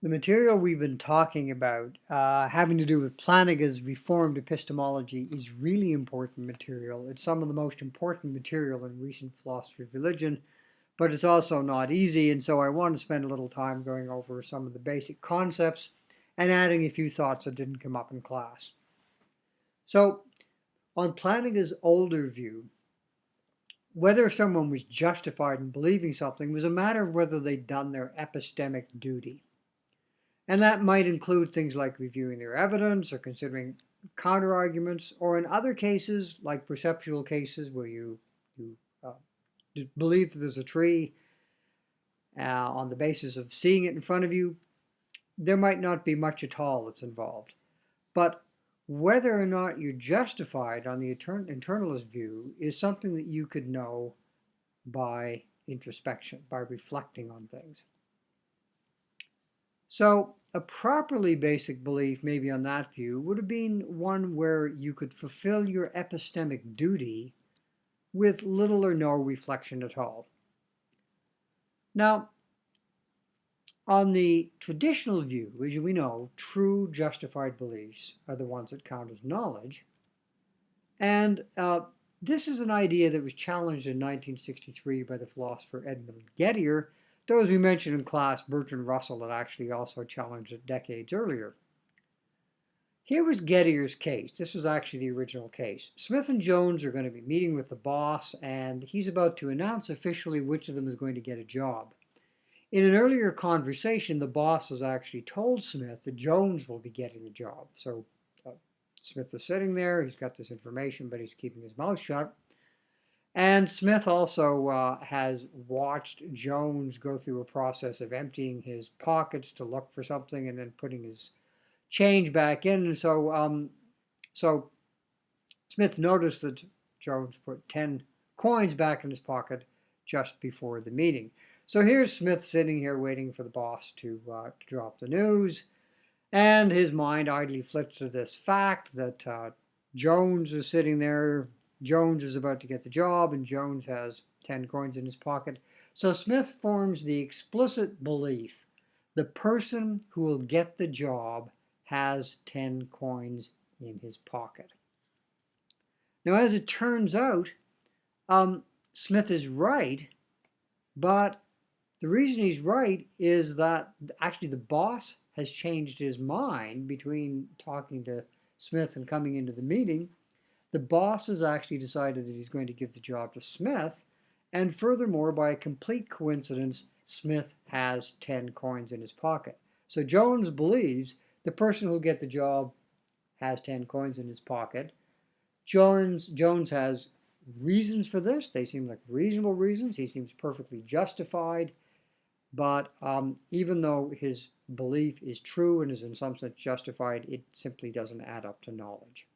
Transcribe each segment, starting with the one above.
The material we've been talking about, having to do with Plantinga's Reformed epistemology, is really important material. It's some of the most important material in recent philosophy of religion, but it's also not easy, and so I want to spend a little time going over some of the basic concepts and adding a few thoughts that didn't come up in class. So, on Plantinga's older view, whether someone was justified in believing something was a matter of whether they'd done their epistemic duty. And that might include things like reviewing their evidence or considering counterarguments, or in other cases, like perceptual cases where you uh, believe that there's a tree on the basis of seeing it in front of you, there might not be much at all that's involved. But whether or not you're justified on the internalist view is something that you could know by introspection, by reflecting on things. So a properly basic belief, maybe on that view, would have been one where you could fulfill your epistemic duty with little or no reflection at all. Now, on the traditional view, as we know, true justified beliefs are the ones that count as knowledge. And this is an idea that was challenged in 1963 by the philosopher Edmund Gettier, though, as we mentioned in class, Bertrand Russell had actually also challenged it decades earlier. Here was Gettier's case. This was actually the original case. Smith and Jones are going to be meeting with the boss, and he's about to announce officially which of them is going to get a job. In an earlier conversation, the boss has actually told Smith that Jones will be getting the job. So Smith is sitting there, he's got this information, but he's keeping his mouth shut. And Smith also has watched Jones go through a process of emptying his pockets to look for something and then putting his change back in. And so Smith noticed that Jones put 10 coins back in his pocket just before the meeting. So here's Smith sitting here waiting for the boss to drop the news. And his mind idly flips to this fact that Jones is sitting there. Jones is about to get the job, and Jones has 10 coins in his pocket. So Smith forms the explicit belief the person who will get the job has 10 coins in his pocket. Now, as it turns out, Smith is right, but the reason he's right is that actually the boss has changed his mind between talking to Smith and coming into the meeting. The boss has actually decided that he's going to give the job to Smith, and furthermore, by a complete coincidence, Smith has 10 coins in his pocket. So Jones believes the person who'll get the job has 10 coins in his pocket. Jones has reasons for this. They seem like reasonable reasons. He seems perfectly justified. But even though his belief is true and is in some sense justified, it simply doesn't add up to knowledge.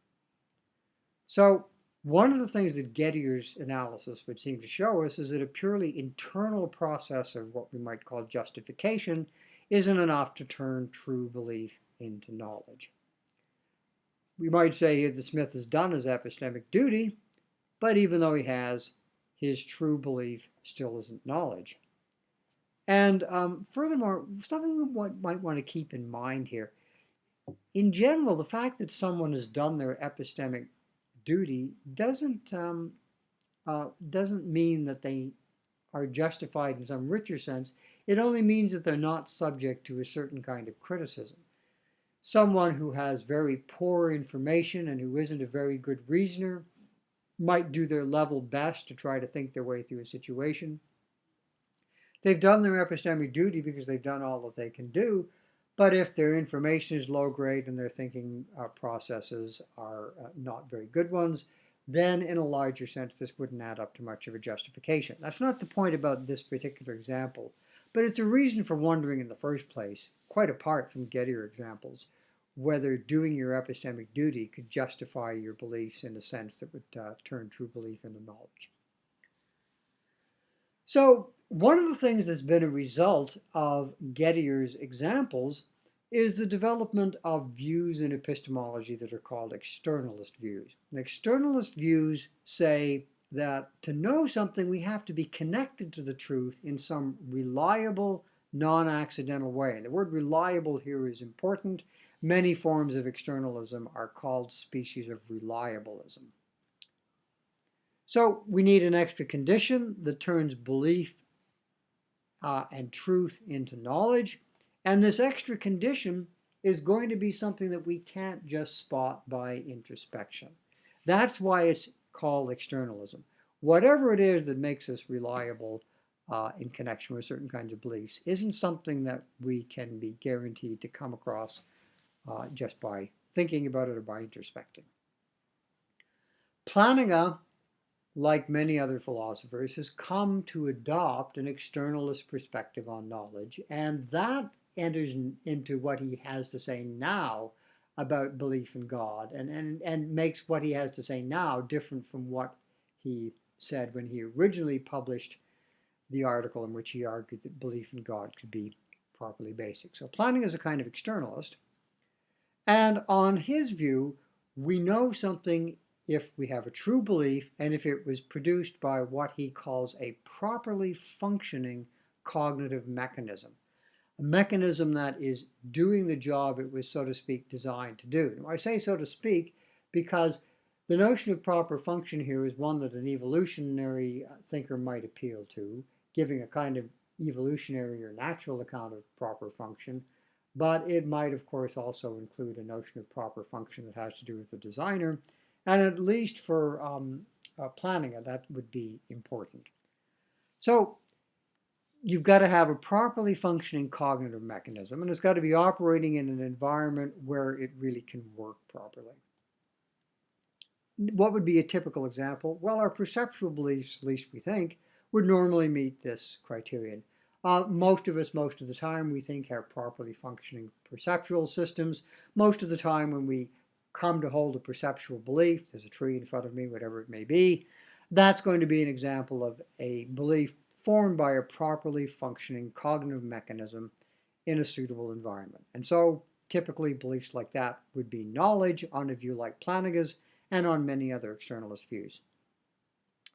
So one of the things that Gettier's analysis would seem to show us is that a purely internal process of what we might call justification isn't enough to turn true belief into knowledge. We might say here that Smith has done his epistemic duty, but even though he has, his true belief still isn't knowledge. And furthermore, something we might want to keep in mind here. In general, the fact that someone has done their epistemic duty doesn't mean that they are justified in some richer sense. It only means that they're not subject to a certain kind of criticism. Someone who has very poor information and who isn't a very good reasoner might do their level best to try to think their way through a situation. They've done their epistemic duty because they've done all that they can do, but if their information is low grade and their thinking processes are not very good ones, then in a larger sense this wouldn't add up to much of a justification. That's not the point about this particular example, but it's a reason for wondering in the first place, quite apart from Gettier examples, whether doing your epistemic duty could justify your beliefs in a sense that would turn true belief into knowledge. So one of the things that's been a result of Gettier's examples is the development of views in epistemology that are called externalist views. And externalist views say that to know something, we have to be connected to the truth in some reliable, non-accidental way. And the word reliable here is important. Many forms of externalism are called species of reliabilism. So we need an extra condition that turns belief and truth into knowledge. And this extra condition is going to be something that we can't just spot by introspection. That's why it's called externalism. Whatever it is that makes us reliable in connection with certain kinds of beliefs isn't something that we can be guaranteed to come across just by thinking about it or by introspecting. Plantinga, like many other philosophers, has come to adopt an externalist perspective on knowledge, and that enters into what he has to say now about belief in God, and makes what he has to say now different from what he said when he originally published the article in which he argued that belief in God could be properly basic. So Plantinga is a kind of externalist, and on his view, we know something if we have a true belief and if it was produced by what he calls a properly functioning cognitive mechanism. A mechanism that is doing the job it was, so to speak, designed to do. Now, I say so to speak because the notion of proper function here is one that an evolutionary thinker might appeal to, giving a kind of evolutionary or natural account of proper function. But it might, of course, also include a notion of proper function that has to do with the designer. And at least for Plantinga, that would be important. So you've got to have a properly functioning cognitive mechanism, and it's got to be operating in an environment where it really can work properly. What would be a typical example? Well, our perceptual beliefs, at least we think, would normally meet this criterion. Most of us, most of the time, we think have properly functioning perceptual systems. Most of the time when we come to hold a perceptual belief, there's a tree in front of me, whatever it may be, that's going to be an example of a belief formed by a properly functioning cognitive mechanism in a suitable environment. And so typically beliefs like that would be knowledge on a view like Plantinga's and on many other externalist views.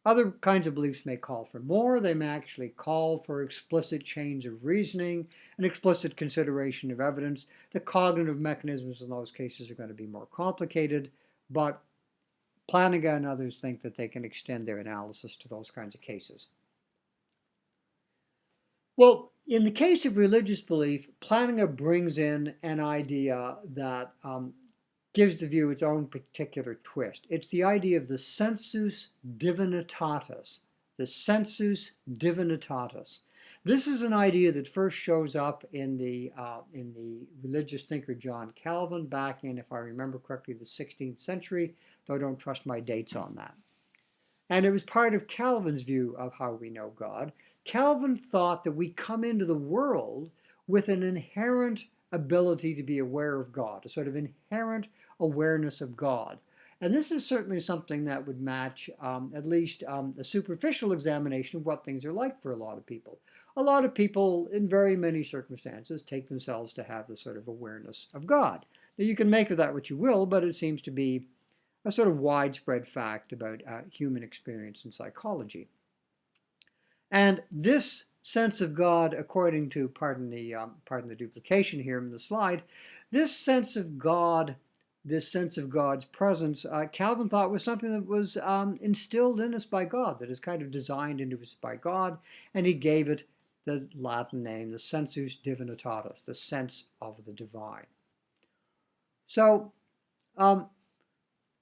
Other kinds of beliefs may call for more. They may actually call for explicit chains of reasoning, an explicit consideration of evidence. The cognitive mechanisms in those cases are going to be more complicated, but Plantinga and others think that they can extend their analysis to those kinds of cases. Well, in the case of religious belief, Plantinga brings in an idea that gives the view its own particular twist. It's the idea of the sensus divinitatis. The sensus divinitatis. This is an idea that first shows up in the religious thinker John Calvin back in, if I remember correctly, the 16th century, though I don't trust my dates on that. And it was part of Calvin's view of how we know God. Calvin thought that we come into the world with an inherent ability to be aware of God, a sort of inherent awareness of God. And this is certainly something that would match at least a superficial examination of what things are like for a lot of people. A lot of people, in very many circumstances, take themselves to have this sort of awareness of God. Now, you can make of that what you will, but it seems to be a sort of widespread fact about human experience and psychology. And this sense of God, according to, pardon the duplication here in the slide, this sense of God, this sense of God's presence, Calvin thought was something that was instilled in us by God, that is kind of designed into us by God, and he gave it the Latin name, the sensus divinitatis, the sense of the divine. So,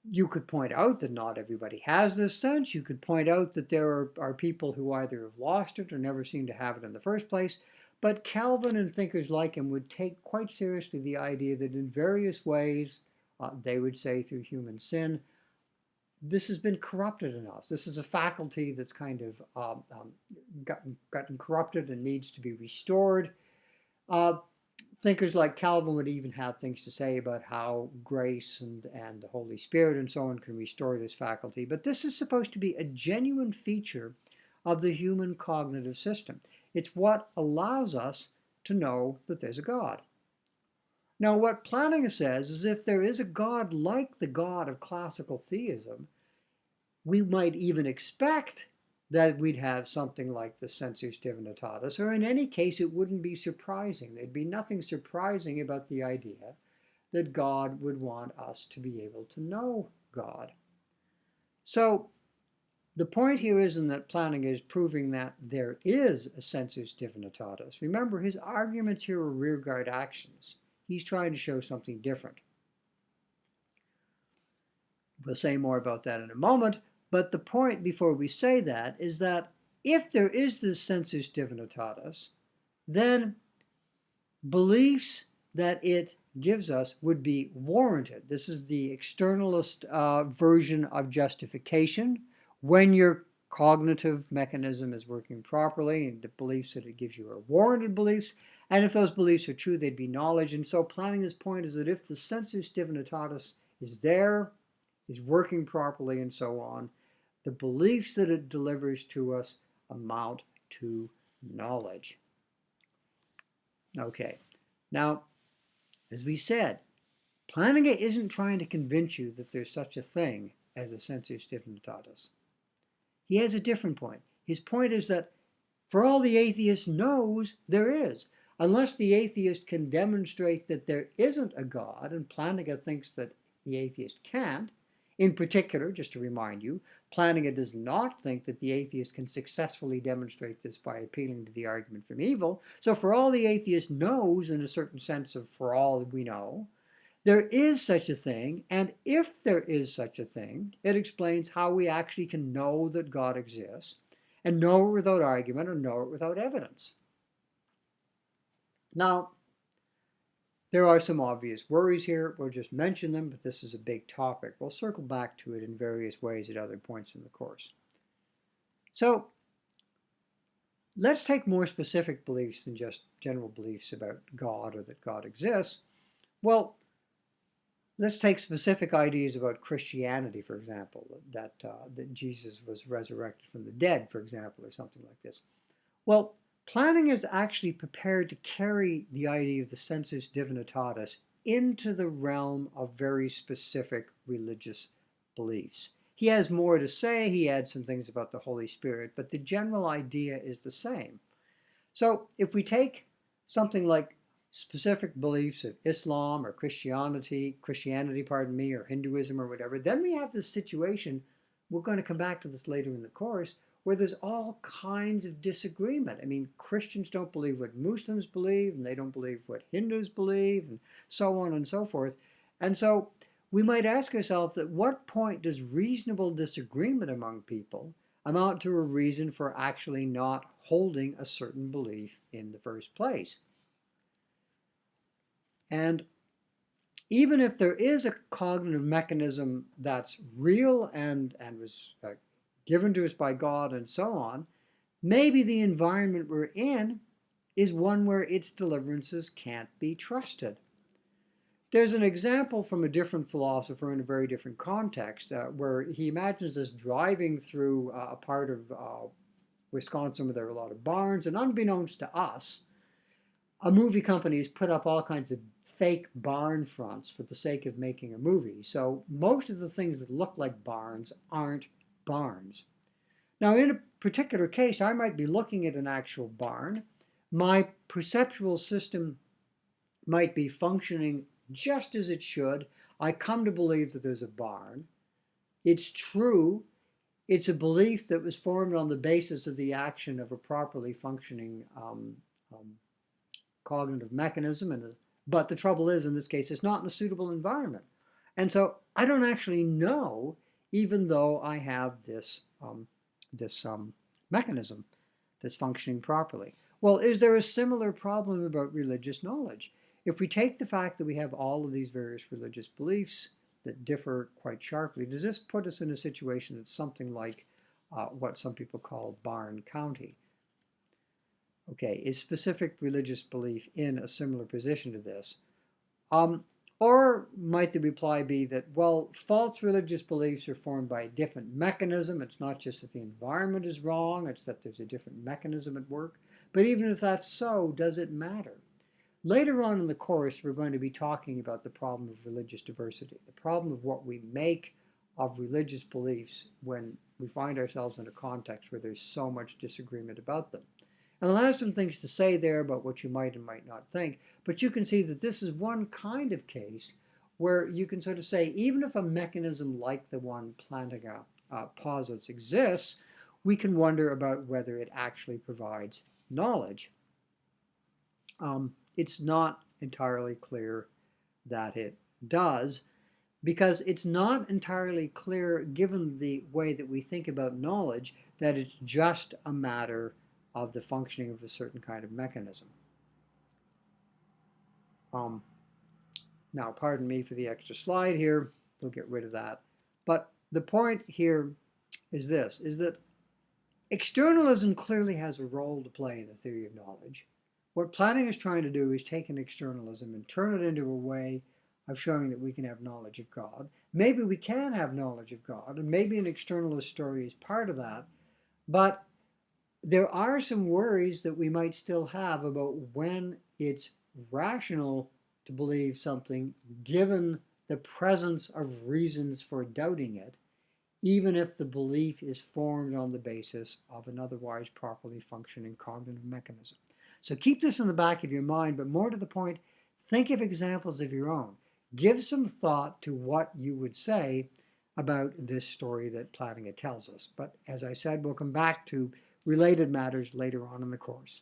you could point out that not everybody has this sense. You could point out that there are people who either have lost it or never seem to have it in the first place. But Calvin and thinkers like him would take quite seriously the idea that in various ways, they would say through human sin, this has been corrupted in us. This is a faculty that's kind of gotten corrupted and needs to be restored. Thinkers like Calvin would even have things to say about how grace and the Holy Spirit and so on can restore this faculty. But this is supposed to be a genuine feature of the human cognitive system. It's what allows us to know that there's a God. Now, what Plantinga says is if there is a God like the God of classical theism, we might even expect that we'd have something like the Sensus Divinitatis, or in any case, it wouldn't be surprising. There'd be nothing surprising about the idea that God would want us to be able to know God. So the point here isn't that Plantinga is proving that there is a Sensus Divinitatis. Remember, his arguments here are rearguard actions. He's trying to show something different. We'll say more about that in a moment, but the point before we say that is that if there is this Sensus Divinitatis, then beliefs that it gives us would be warranted. This is the externalist version of justification. When your cognitive mechanism is working properly and the beliefs that it gives you are warranted beliefs, and if those beliefs are true, they'd be knowledge. And so Plantinga's point is that if the Sensus Divinitatis is there, is working properly, and so on, the beliefs that it delivers to us amount to knowledge. Okay, now, as we said, Plantinga isn't trying to convince you that there's such a thing as a Sensus Divinitatis. He has a different point. His point is that for all the atheist knows, there is. Unless the atheist can demonstrate that there isn't a God, and Plantinga thinks that the atheist can't. In particular, just to remind you, Plantinga does not think that the atheist can successfully demonstrate this by appealing to the argument from evil. So for all the atheist knows, in a certain sense of for all we know, there is such a thing, and if there is such a thing, it explains how we actually can know that God exists, and know it without argument or know it without evidence. Now, there are some obvious worries here. We'll just mention them, but this is a big topic. We'll circle back to it in various ways at other points in the course. So, let's take more specific beliefs than just general beliefs about God or that God exists. Well, let's take specific ideas about Christianity, for example, that Jesus was resurrected from the dead, for example, or something like this. Well, Plantinga is actually prepared to carry the idea of the Sensus Divinitatis into the realm of very specific religious beliefs. He has more to say. He adds some things about the Holy Spirit, but the general idea is the same. So if we take something like specific beliefs of Islam or Christianity, or Hinduism or whatever, then we have this situation, we're going to come back to this later in the course, where there's all kinds of disagreement. I mean, Christians don't believe what Muslims believe, and they don't believe what Hindus believe, and so on and so forth. And so we might ask ourselves, at what point does reasonable disagreement among people amount to a reason for actually not holding a certain belief in the first place? And even if there is a cognitive mechanism that's real and was given to us by God and so on, maybe the environment we're in is one where its deliverances can't be trusted. There's an example from a different philosopher in a very different context where he imagines us driving through a part of Wisconsin where there are a lot of barns, and unbeknownst to us, a movie company has put up all kinds of fake barn fronts for the sake of making a movie. So most of the things that look like barns aren't barns. Now, in a particular case, I might be looking at an actual barn. My perceptual system might be functioning just as it should. I come to believe that there's a barn. It's true. It's a belief that was formed on the basis of the action of a properly functioning cognitive mechanism. But the trouble is, in this case, it's not in a suitable environment. And so I don't actually know, even though I have this mechanism that's functioning properly. Well, is there a similar problem about religious knowledge? If we take the fact that we have all of these various religious beliefs that differ quite sharply, does this put us in a situation that's something like what some people call barn county? Okay, is specific religious belief in a similar position to this? Or might the reply be that, well, false religious beliefs are formed by a different mechanism. It's not just that the environment is wrong, it's that there's a different mechanism at work. But even if that's so, does it matter? Later on in the course, we're going to be talking about the problem of religious diversity, the problem of what we make of religious beliefs when we find ourselves in a context where there's so much disagreement about them. And I'll have some things to say there about what you might and might not think, but you can see that this is one kind of case where you can sort of say, even if a mechanism like the one Plantinga posits exists, we can wonder about whether it actually provides knowledge. It's not entirely clear that it does, because it's not entirely clear, given the way that we think about knowledge, that it's just a matter of the functioning of a certain kind of mechanism. Now, pardon me for the extra slide here. We'll get rid of that. But the point here is this, is that externalism clearly has a role to play in the theory of knowledge. What Plantinga is trying to do is take an externalism and turn it into a way of showing that we can have knowledge of God. Maybe we can have knowledge of God, and maybe an externalist story is part of that, but there are some worries that we might still have about when it's rational to believe something given the presence of reasons for doubting it, even if the belief is formed on the basis of an otherwise properly functioning cognitive mechanism. So keep this in the back of your mind, but more to the point, think of examples of your own. Give some thought to what you would say about this story that Plantinga tells us. But as I said, we'll come back to related matters later on in the course.